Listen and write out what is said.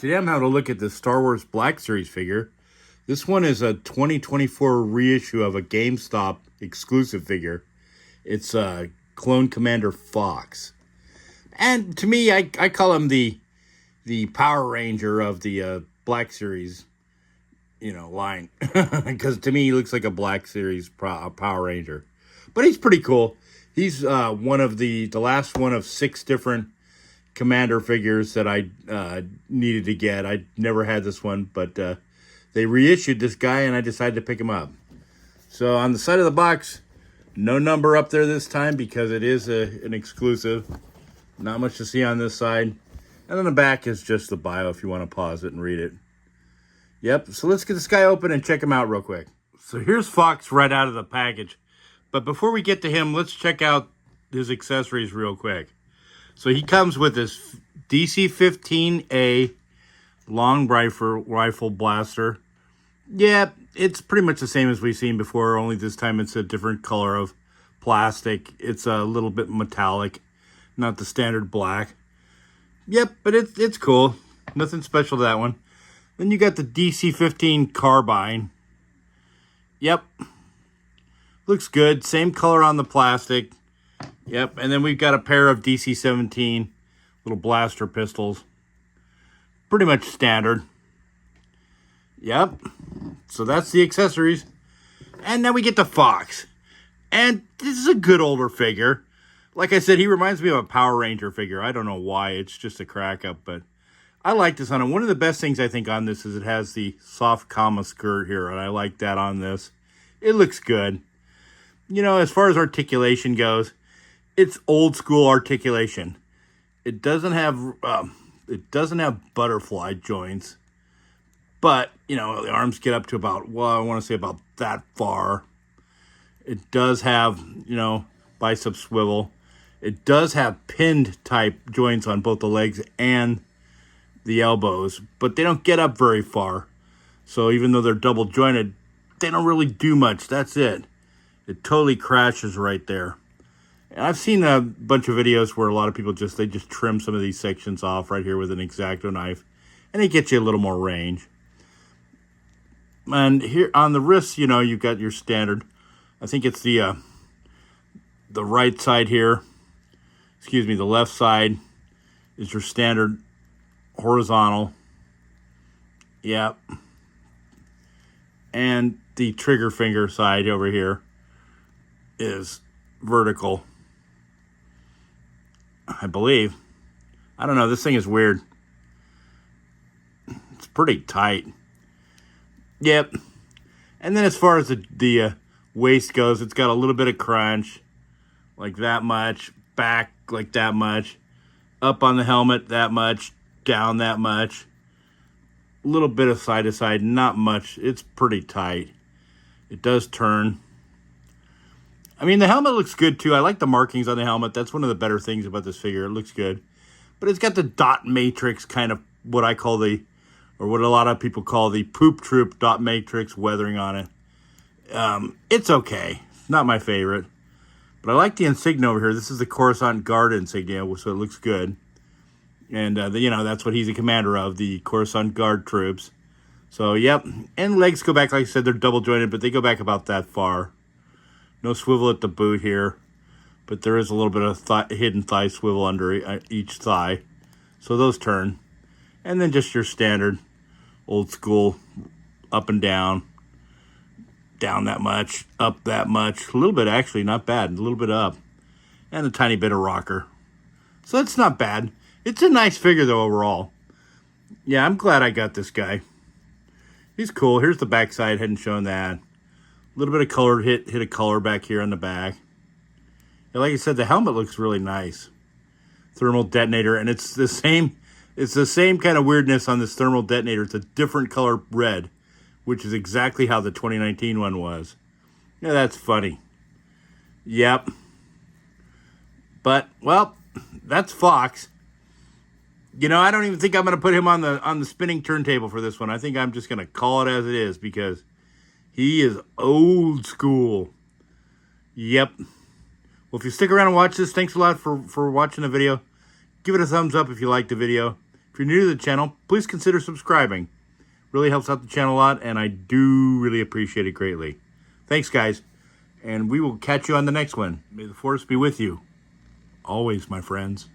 Today I'm having a look at the Star Wars Black Series figure. This one is a 2024 reissue of a GameStop exclusive figure. It's Clone Commander Fox. And to me, I call him the Power Ranger of the Black Series, line. Because to me, he looks like a Black Series Power Ranger. But he's pretty cool. He's one of the last one of 6 different Commander figures that I needed to get. I never had this one, but they reissued this guy, and I decided to pick him up. So on the side of the box, no number up there this time because it is an exclusive. Not much to see on this side. And on the back is just the bio if you want to pause it and read it. Yep, so let's get this guy open and check him out real quick. So here's Fox right out of the package. But before we get to him, let's check out his accessories real quick. So he comes with this DC-15A long rifle blaster. Yeah, it's pretty much the same as we've seen before, only this time it's a different color of plastic. It's a little bit metallic, not the standard black. Yep, but it's cool. Nothing special to that one. Then you got the DC-15 carbine. Yep. Looks good. Same color on the plastic. Yep, and then we've got a pair of DC-17 little blaster pistols. Pretty much standard. Yep. So that's the accessories. And now we get to Fox. And this is a good older figure. Like I said, he reminds me of a Power Ranger figure. I don't know why. It's just a crack up, but I like this on him. One of the best things I think on this is it has the soft comma skirt here, and I like that on this. It looks good. As far as articulation goes, it's old school articulation. It doesn't have butterfly joints, but the arms get up to about, I want to say about that far. It does have bicep swivel. It does have pinned type joints on both the legs and the elbows, but they don't get up very far. So even though they're double jointed, they don't really do much. That's it. It totally crashes right there. And I've seen a bunch of videos where a lot of people just trim some of these sections off right here with an X-Acto knife, and it gets you a little more range. And here on the wrists, you've got your standard. I think it's the right side here. Excuse me, the left side is your standard horizontal. Yep. And the trigger finger side over here is vertical, I believe. I don't know. This thing is weird. It's pretty tight. Yep. And then as far as the waist goes, it's got a little bit of crunch, like that much, back like that much, up on the helmet that much, down that much, a little bit of side to side, not much. It's pretty tight. It does turn. I mean, the helmet looks good, too. I like the markings on the helmet. That's one of the better things about this figure. It looks good. But it's got the dot matrix kind of what I call what a lot of people call the poop troop dot matrix weathering on it. It's okay. It's not my favorite. But I like the insignia over here. This is the Coruscant Guard insignia, so it looks good. And, that's what he's a commander of, the Coruscant Guard troops. So, yep. And legs go back, like I said, they're double jointed, but they go back about that far. No swivel at the boot here, but there is a little bit of hidden thigh swivel under each thigh. So those turn. And then just your standard old school up and down that much, up that much. A little bit, actually, not bad. A little bit up. And a tiny bit of rocker. So it's not bad. It's a nice figure, though, overall. Yeah, I'm glad I got this guy. He's cool. Here's the backside. Hadn't shown that. A little bit of color, hit a color back here on the back. And like I said, the helmet looks really nice. Thermal detonator, and it's the same kind of weirdness on this thermal detonator. It's a different color red, which is exactly how the 2019 one was. Yeah, that's funny. Yep. But, well, that's Fox. I don't even think I'm going to put him on the spinning turntable for this one. I think I'm just going to call it as it is because he is old school. Yep. Well, if you stick around and watch this, thanks a lot for watching the video. Give it a thumbs up if you liked the video. If If you're new to the channel, please consider subscribing. Really helps out the channel a lot, and I do really appreciate it greatly. Thanks, guys, and we will catch you on the next one. May the force be with you. Always, my friends.